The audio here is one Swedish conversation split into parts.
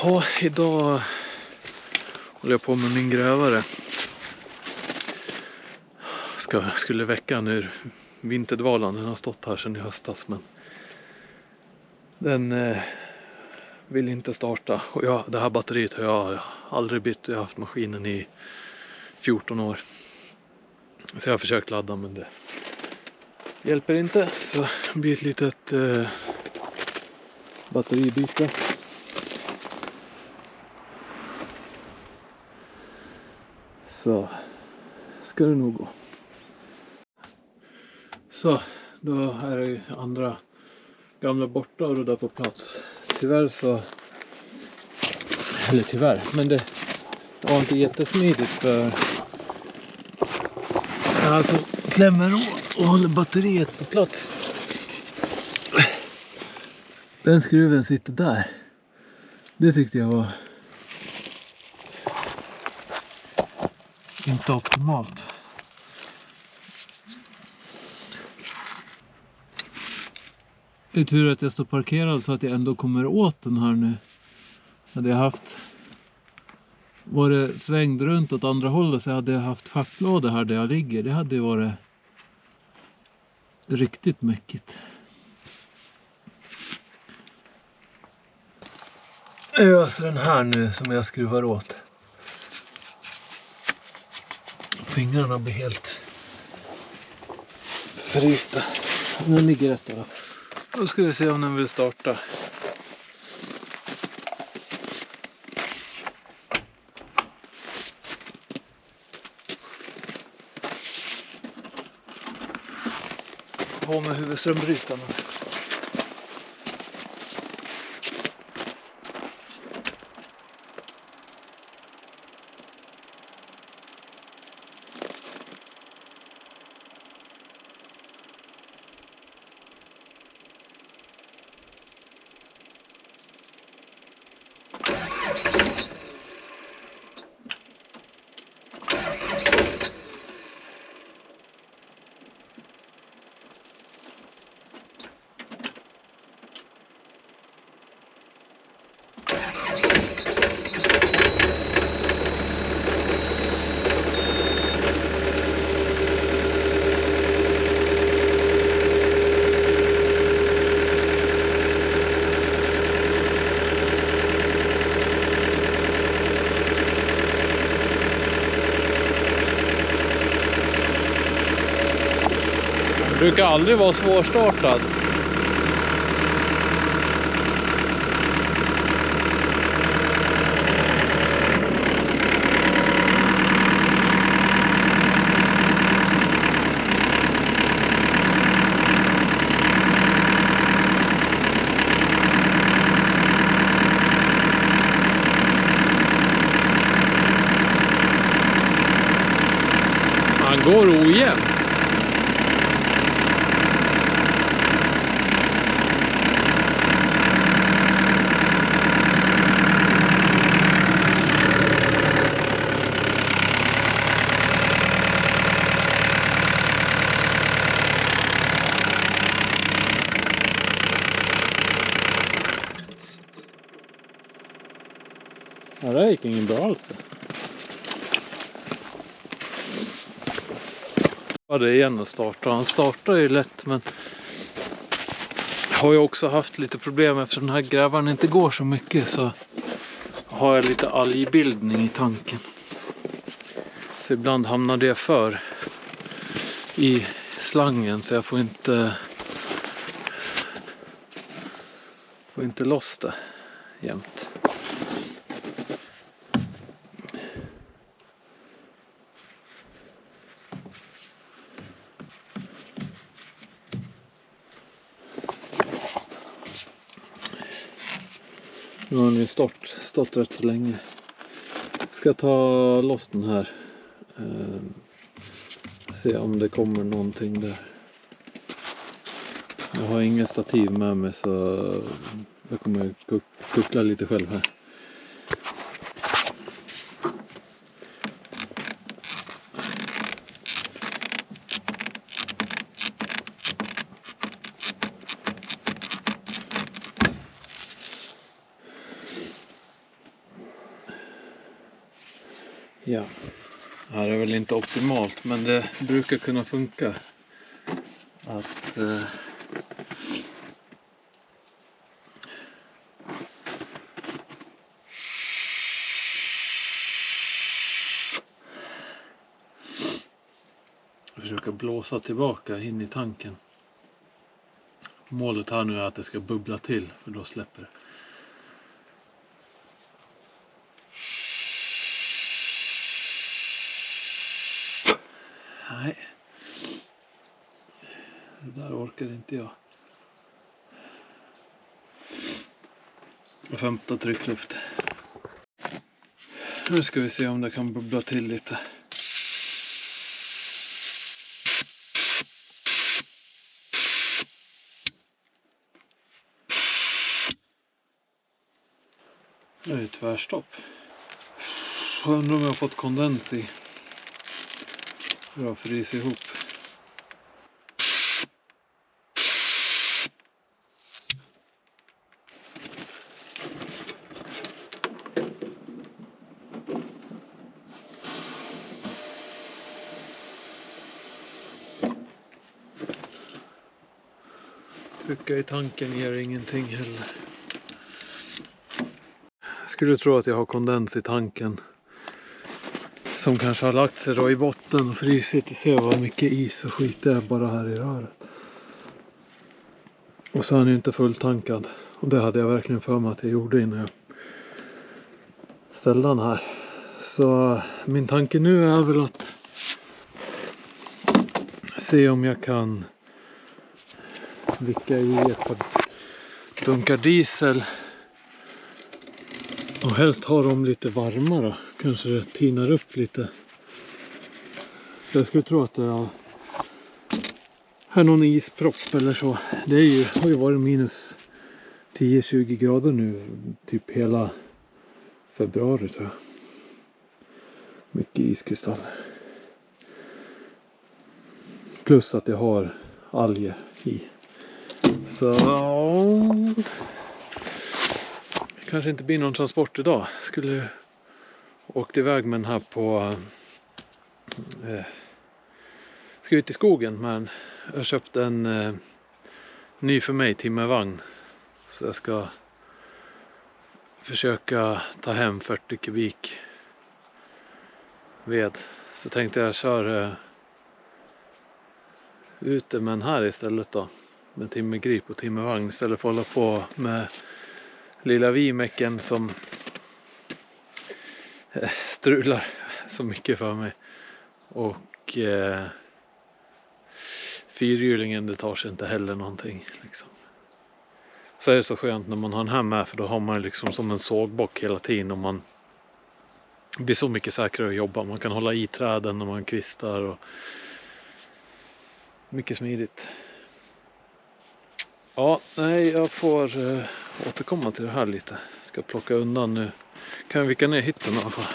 Ja, idag håller jag på med min grävare. Skulle väcka nu vinterdvalan. Den har stått här sedan i höstas, men den vill inte starta. Och det här batteriet har jag aldrig bytt. Jag har haft maskinen i 14 år. Så jag har försökt ladda, men det hjälper inte. Så det blir ett litet batteribyte. Så ska det nog gå. Så, då är det andra gamla borta och ruddar på plats. Men det var inte jättesmidigt för alltså klämmer åt och håller batteriet på plats. Den skruven sitter där. Det tyckte jag var inte optimalt. Det är tur att jag står parkerad så att jag ändå kommer åt den här nu. Hade jag varit svängd runt åt andra hållet så hade jag haft schaktlåda här där jag ligger. Det hade ju varit riktigt mäckigt. Det är alltså den här nu som jag skruvar åt. Fingrarna blir helt frysta. Den ligger rätt över. Då ska vi se om den vill starta. På med huvudströmbrytarna. Det brukar aldrig vara svårstartad. Han går ojämnt. Ja, det gick ingen bra alls. Ja, det är igen att starta. Han startar ju lätt, men har ju också haft lite problem eftersom den här grävaren inte går så mycket, så har jag lite algbildning i tanken. Så ibland hamnar det för i slangen så jag får inte loss det jämt. Nu har den ju stått rätt så länge. Jag ska ta loss den här. Se om det kommer någonting där. Jag har ingen stativ med mig så jag kommer kuckla lite själv här. Ja, det här är väl inte optimalt, men det brukar kunna funka att försöka blåsa tillbaka in i tanken. Målet här nu är att det ska bubbla till, för då släpper det. Nej. Det där orkar inte jag. Och 15 tryckluft. Nu ska vi se om det kan bubbla till lite. Nu är det tvärstopp. Jag undrar om jag har fått kondens i. Bra, frys ihop. Trycka i tanken ger ingenting heller. Jag skulle tro att jag har kondens i tanken. Som kanske har lagt sig då i botten och frysit. Och se vad mycket is och skit det är bara här i röret. Och så är han ju inte fulltankad. Och det hade jag verkligen för mig att jag gjorde innan jag ställde den här. Så min tanke nu är väl att se om jag kan vicka i ett par dunkar diesel. Och helst ha dem lite varma då. Kanske det tinar upp lite. Jag skulle tro att det är någon ispropp eller så. Det är ju, har ju varit minus 10-20 grader nu. Typ hela februari tror jag. Mycket iskristaller. Plus att jag har alger i. Så kanske inte blir någon transport idag. Skulle åkt iväg med den här på ska ut i skogen, men jag köpte en ny för mig timmervagn. Så jag ska försöka ta hem 40 kubik ved. Så tänkte jag köra ute med den här istället då. Med timmergrip och timmervagn istället för att hålla på med lilla Vimecken som strular så mycket för mig. Och fyrhjulingen, det tar sig inte heller någonting liksom. Så är det så skönt när man har den här med, för då har man liksom som en sågbock hela tiden och man blir så mycket säkrare att jobba. Man kan hålla i träden när man kvistar och mycket smidigt. Ja, nej, jag får återkomma till det här lite. Ska plocka undan nu. Kan jag vicka ner hytten i alla fall.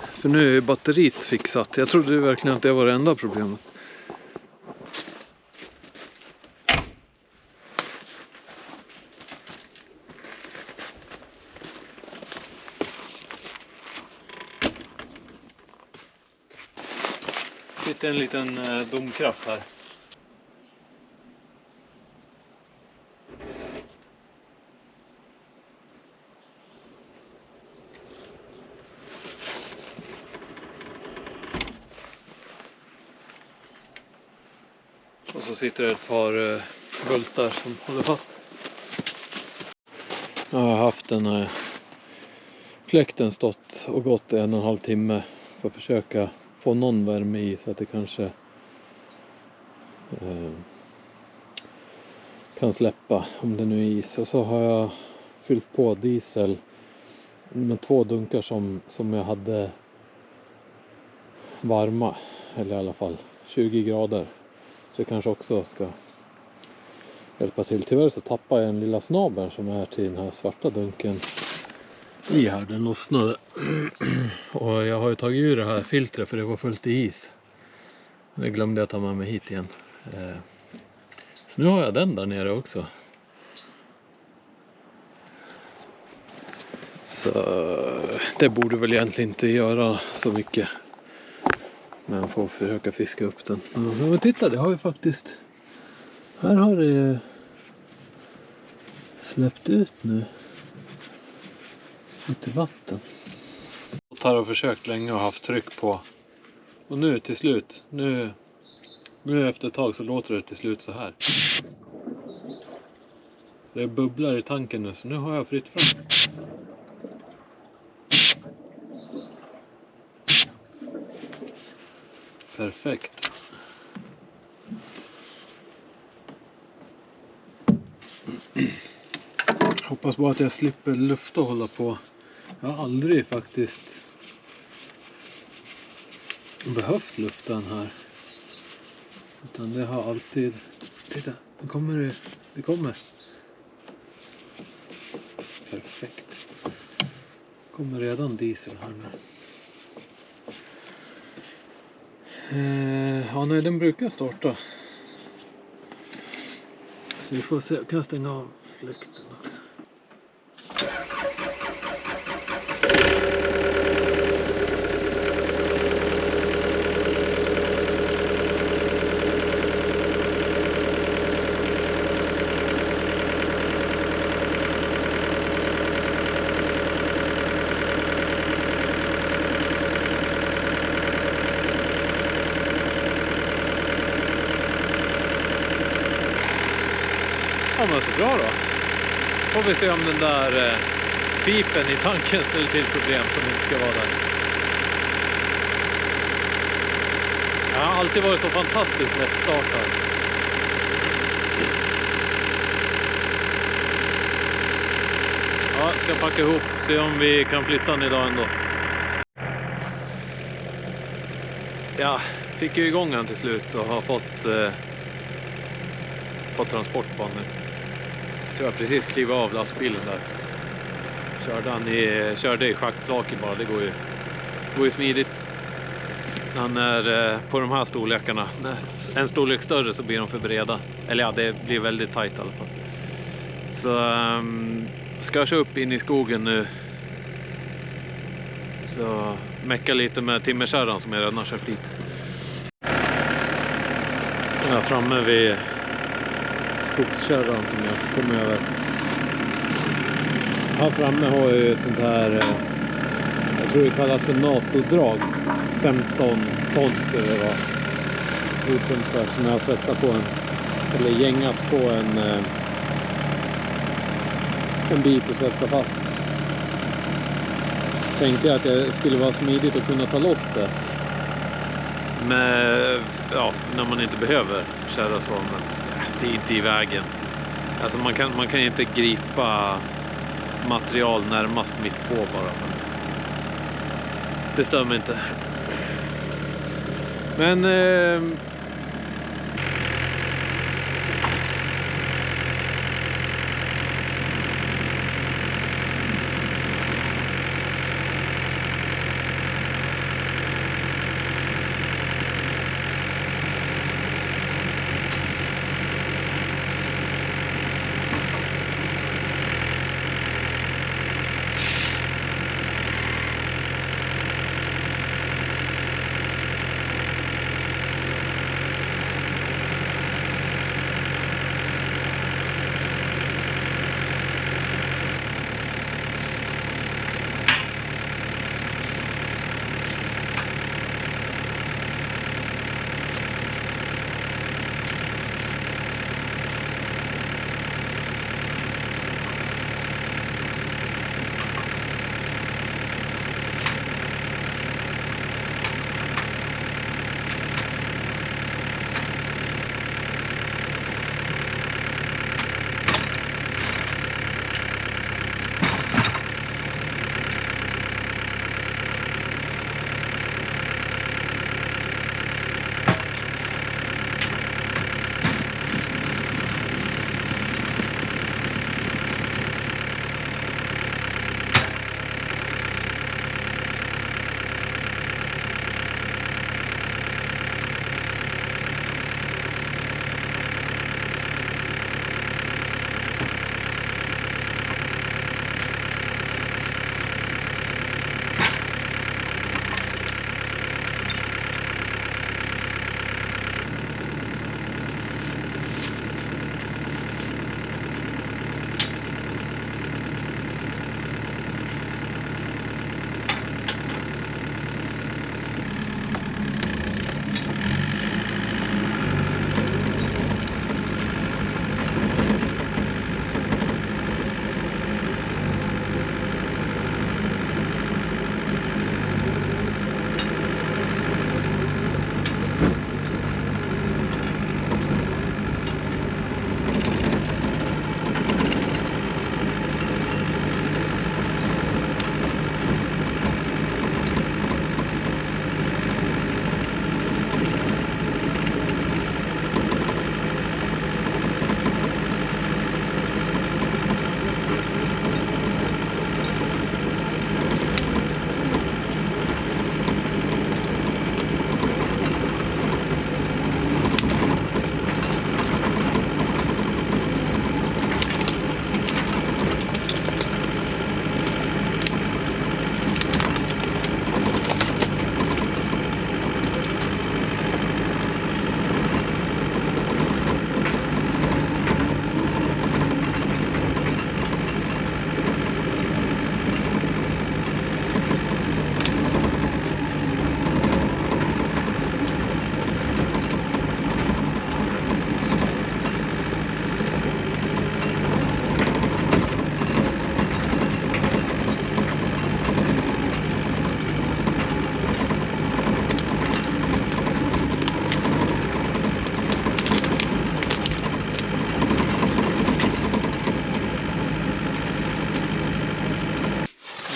För nu är batteriet fixat. Jag trodde verkligen att det var det enda problemet. Sitter en liten domkraft här. Och så sitter det ett par bultar som håller fast. Jag har haft den här fläkten stått och gått 1,5 timme för att försöka få någon värme i så att det kanske kan släppa om det nu är is. Och så har jag fyllt på diesel med 2 dunkar som jag hade varma, eller i alla fall 20 grader. Så det kanske också ska hjälpa till. Tyvärr så tappar jag en lilla snabel som är till den här svarta dunken i här. Den lossnade. Och jag har ju tagit ur det här filtret för det var fullt i is. Jag glömde att ta med mig hit igen. Så nu har jag den där nere också. Så det borde väl egentligen inte göra så mycket. Men får försöka fiska upp den. Men titta, det har ju faktiskt... Här har det släppt ut nu lite vatten. Jag har försökt länge och haft tryck på. Och nu till slut, nu efter ett tag så låter det till slut så här. Så det bubblar i tanken nu, så nu har jag fritt fram. Perfekt. Hoppas bara att jag slipper lufta och hålla på. Jag har aldrig faktiskt behövt lufta den här. Utan det har alltid... Titta, nu kommer det kommer. Perfekt. Kommer redan diesel här nu. Ja, nej, den brukar starta. Så vi får se, jag kan stänga av fläkten också. Ja, men så bra då. Får vi se om den där pipen i tanken ställer till problem som inte ska vara där. Jag har alltid varit så fantastiskt lätt startad. Ja, ska packa ihop. Se om vi kan flytta den idag ändå. Ja, fick ju igång den till slut och har fått transport på den. Så jag precis kliva av lastbilen där. Körde i schackflaken bara, det går ju smidigt. När han är på de här storlekarna. En storlek större så blir de för breda. Eller ja, det blir väldigt tajt i alla fall. Så ska jag köra upp in i skogen nu. Så mecka lite med timmerkärran som jag redan har kört dit. Jag är framme vid skogskärran som jag kommer över. Här framme har jag ju ett sånt här, jag tror det kallas för NATO-drag. 15 ton skulle det vara godkänt för, som jag har svetsat på eller gängat på en bit och svetsat fast. Tänkte jag att det skulle vara smidigt att kunna ta loss det. Men ja, när man inte behöver köra så, men det är inte i vägen. Alltså man kan inte gripa material närmast mitt på bara. Men det stör mig inte. Men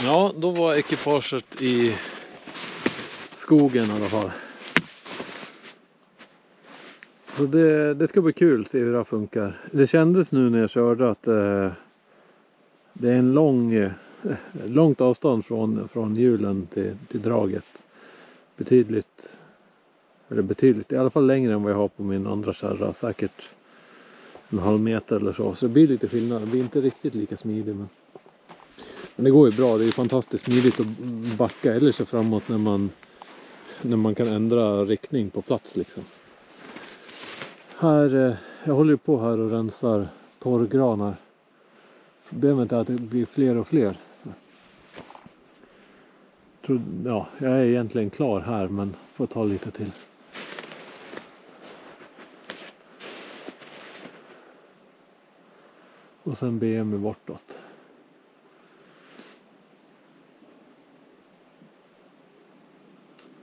Ja, då var ekipaget i skogen i alla fall. Så det ska bli kul att se hur det funkar. Det kändes nu när jag körde att det är en långt avstånd från hjulen till draget. Betydligt, i alla fall längre än vad jag har på min andra kärra. Säkert en halv meter eller så. Så det blir lite skillnad. Det blir inte riktigt lika smidigt. Men det går ju bra. Det är ju fantastiskt smidigt att backa eller så framåt när man kan ändra riktning på plats liksom. Här, jag håller på här och rensar torrgranar. Problemet är att det blir fler och fler. Jag är egentligen klar här, men får ta lite till. Och sen BMW bortåt.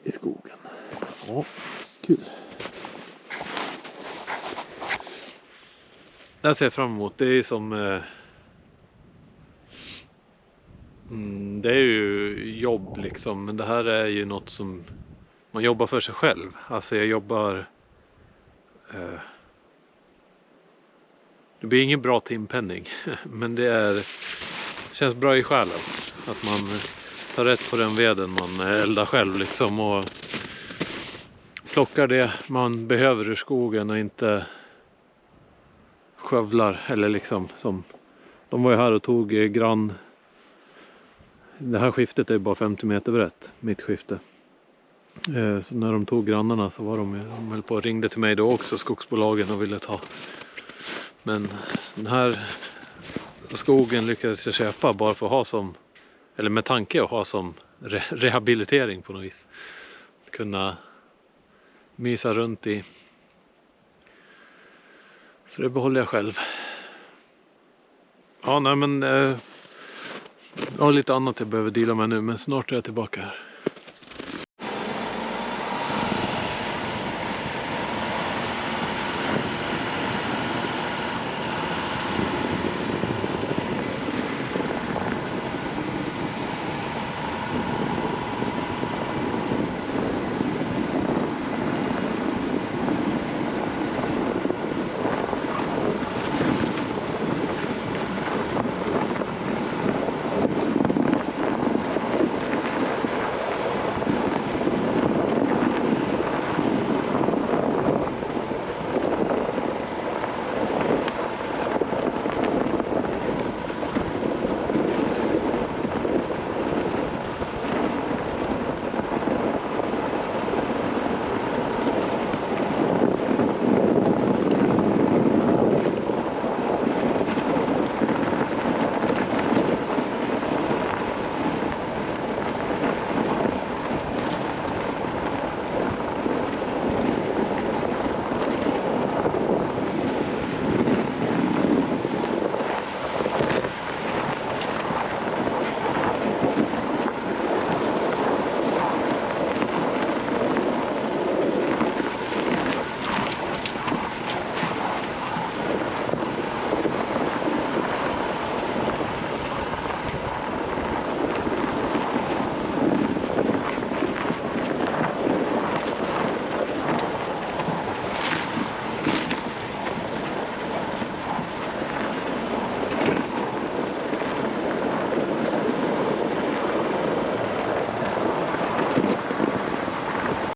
I skogen. Ja, kul. Det här ser jag fram emot. Det är ju som... det är ju jobb liksom. Men det här är ju något som... Man jobbar för sig själv. Alltså jag jobbar... det blir ingen bra timpenning. Men det känns bra i själen. Att man tar rätt på den veden man eldar själv liksom. Och plockar det man behöver ur skogen och inte skövlar. Eller liksom som... De var ju här och tog grann... Det här skiftet är bara 50 meter brett. Mitt skifte. Så när de tog grannarna så var de höll på och ringde till mig då också. Skogsbolagen och ville ta. Men den här skogen lyckades jag köpa bara för att ha som... Eller med tanke att ha som rehabilitering på något vis. Kunna mysa runt i. Så det behåller jag själv. Ja, nej men... jag har lite annat jag behöver dela med nu, men snart är jag tillbaka här.